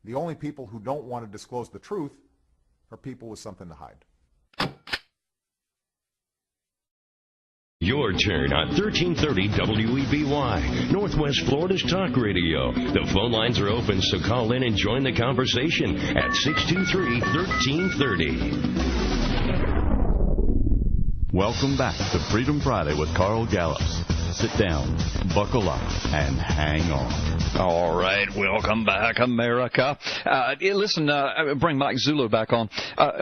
The only people who don't want to disclose the truth are people with something to hide. Your turn on 1330 WEBY, Northwest Florida's talk radio. The phone lines are open, so call in and join the conversation at 623-1330. Welcome back to Freedom Friday with Carl Gallup. Sit down, buckle up, and hang on. All right, welcome back, America. Listen, bring Mike Zullo back on.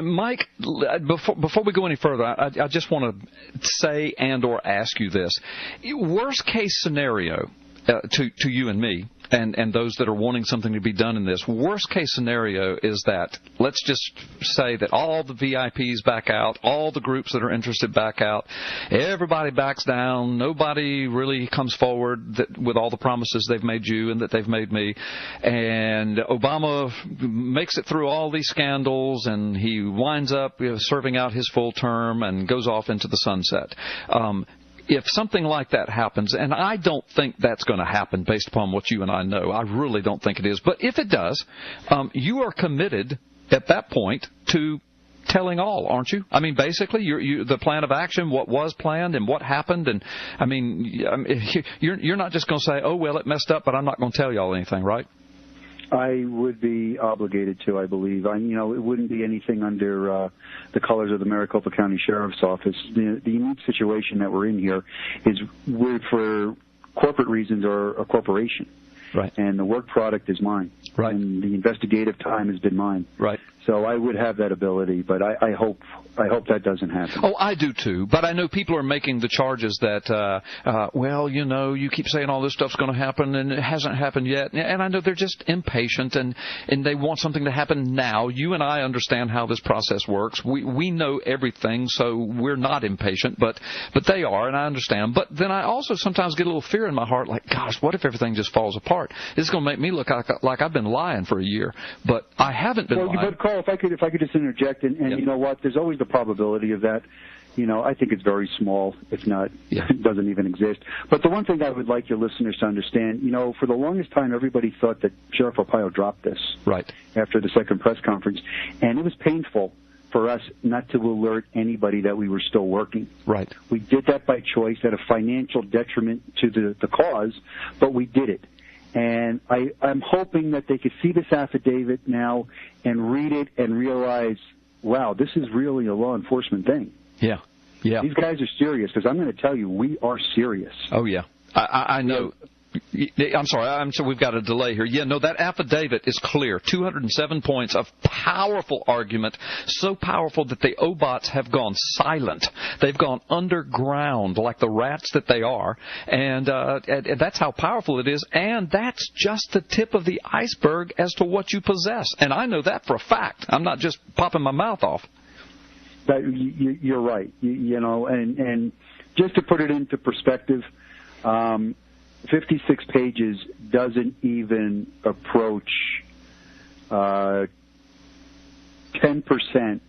Mike, before we go any further, I just want to say and or ask you this. Worst case scenario to you and me, and those that are wanting something to be done in this, worst case scenario is that, let's just say that all the VIPs back out, all the groups that are interested back out, everybody backs down, nobody really comes forward with all the promises they've made you and that they've made me, and Obama makes it through all these scandals, and he winds up serving out his full term and goes off into the sunset. If something like that happens, and I don't think that's going to happen based upon what you and I know, I really don't think it is, but if it does, you are committed at that point to telling all, aren't you? I mean, basically, the plan of action, what was planned and what happened, and I mean you're not just going to say, oh, well, it messed up, but I'm not going to tell you all anything, right? I would be obligated to, I believe. It wouldn't be anything under the colors of the Maricopa County Sheriff's Office. The unique situation that we're in here is we're, for corporate reasons, are a corporation. Right. And the work product is mine. Right. And the investigative time has been mine. Right. So I would have that ability, but I hope that doesn't happen. Oh, I do too. But I know people are making the charges that, well, you keep saying all this stuff's going to happen and it hasn't happened yet. And I know they're just impatient and they want something to happen now. You and I understand how this process works. We know everything, so we're not impatient, but they are, and I understand. But then I also sometimes get a little fear in my heart, like, gosh, what if everything just falls apart? This is going to make me look like I've been lying for a year, but I haven't been lying. But Carl, if I could just interject, and yep. You know what? There's always the probability of that. I think it's very small, if not, it doesn't even exist. But the one thing I would like your listeners to understand, for the longest time, everybody thought that Sheriff Arpaio dropped this right after the second press conference, and it was painful for us not to alert anybody that we were still working. Right. We did that by choice at a financial detriment to the cause, but we did it. And I'm hoping that they could see this affidavit now and read it and realize, wow, this is really a law enforcement thing. Yeah. Yeah. These guys are serious, because I'm going to tell you, we are serious. Oh, yeah. I know. I'm sorry, we've got a delay here. Yeah, no, that affidavit is clear. 207 points of powerful argument, so powerful that the OBOTs have gone silent. They've gone underground like the rats that they are, and that's how powerful it is, and that's just the tip of the iceberg as to what you possess. And I know that for a fact. I'm not just popping my mouth off. You're right. And just to put it into perspective, 56 pages doesn't even approach 10%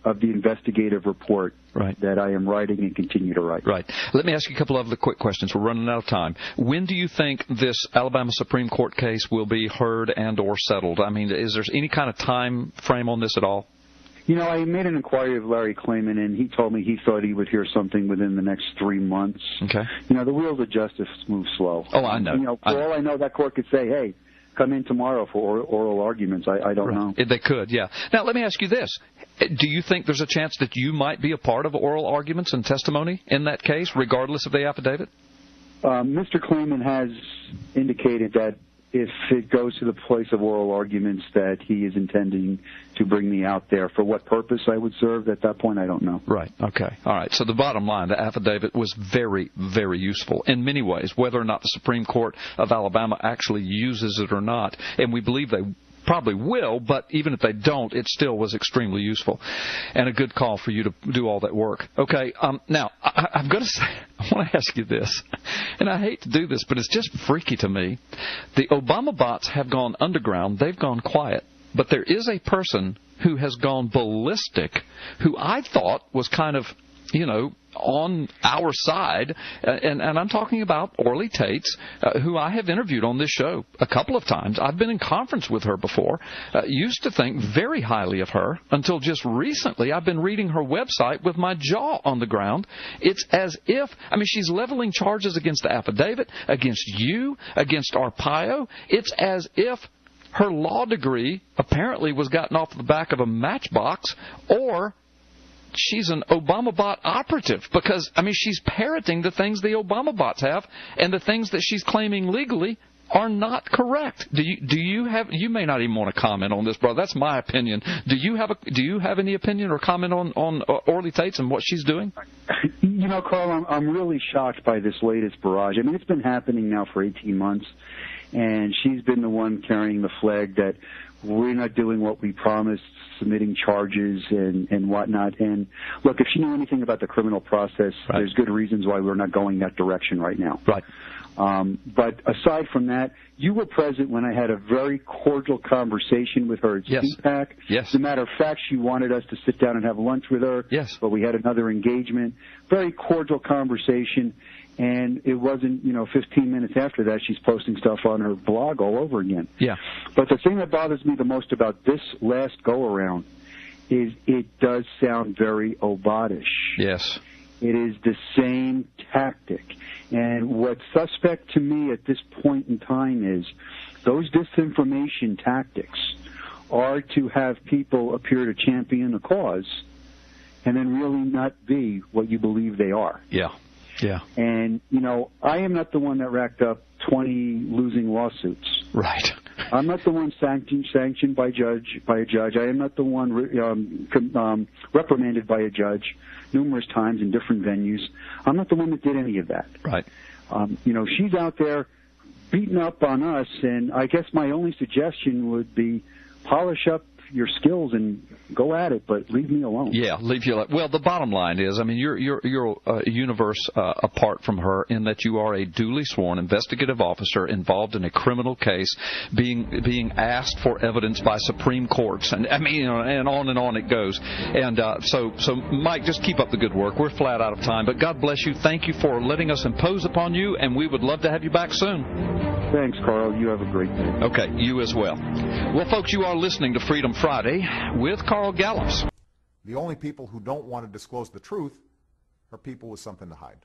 of the investigative report that I am writing and continue to write. Right. Let me ask you a couple of other quick questions. We're running out of time. When do you think this Alabama Supreme Court case will be heard and or settled? I mean, is there any kind of time frame on this at all? I made an inquiry of Larry Klayman, and he told me he thought he would hear something within the next 3 months. Okay. The wheels of justice move slow. Oh, I know. For all I know, that court could say, hey, come in tomorrow for oral arguments. I don't know. They could, yeah. Now, let me ask you this. Do you think there's a chance that you might be a part of oral arguments and testimony in that case, regardless of the affidavit? Mr. Klayman has indicated that if it goes to the place of oral arguments, that he is intending to bring me out there. For what purpose I would serve at that point, I don't know. Right. Okay. All right. So the bottom line, the affidavit was very, very useful in many ways, whether or not the Supreme Court of Alabama actually uses it or not. And we believe they probably will, but even if they don't, it still was extremely useful and a good call for you to do all that work. Okay, now, I'm going to say, I want to ask you this, and I hate to do this, but it's just freaky to me. The Obama bots have gone underground. They've gone quiet, but there is a person who has gone ballistic who I thought was kind of, on our side, and I'm talking about Orly Taitz, who I have interviewed on this show a couple of times. I've been in conference with her before. Used to think very highly of her until just recently. I've been reading her website with my jaw on the ground. It's as if, I mean, she's leveling charges against the affidavit, against you, against Arpaio. It's as if her law degree apparently was gotten off the back of a matchbox, or she's an Obama bot operative, because, I mean, she's parroting the things the Obama bots have, and the things that she's claiming legally are not correct. Do you have? You may not even want to comment on this, brother. That's my opinion. Do you have any opinion or comment on Orly Taitz and what she's doing? You know, Carl, I'm really shocked by this latest barrage. I mean, it's been happening now for 18 months, and she's been the one carrying the flag that we're not doing what we promised, submitting charges and whatnot. And look, if she knew anything about the criminal process, right, there's good reasons why we're not going that direction right now. Right. But aside from that, you were present when I had a very cordial conversation with her at Yes. CPAC. Yes. As a matter of fact, she wanted us to sit down and have lunch with her. Yes. But we had another engagement. Very cordial conversation. And it wasn't, 15 minutes after that, she's posting stuff on her blog all over again. Yeah. But the thing that bothers me the most about this last go-around is it does sound very Obatish. Yes. It is the same tactic. And what's suspect to me at this point in time is those disinformation tactics are to have people appear to champion a cause and then really not be what you believe they are. Yeah. Yeah. And, I am not the one that racked up 20 losing lawsuits. Right. I'm not the one sanctioned by a judge. I am not the one reprimanded by a judge numerous times in different venues. I'm not the one that did any of that. Right. She's out there beating up on us, and I guess my only suggestion would be polish up your skills and go at it, but leave me alone. Yeah, leave you alone. Well, the bottom line is, I mean, you're a universe apart from her in that you are a duly sworn investigative officer involved in a criminal case, being asked for evidence by Supreme Courts, and I mean, and on it goes. And so Mike, just keep up the good work. We're flat out of time, but God bless you. Thank you for letting us impose upon you, and we would love to have you back soon. Thanks, Carl. You have a great day. Okay, you as well. Well, folks, you are listening to Freedom Friday with Carl Gallops. The only people who don't want to disclose the truth are people with something to hide.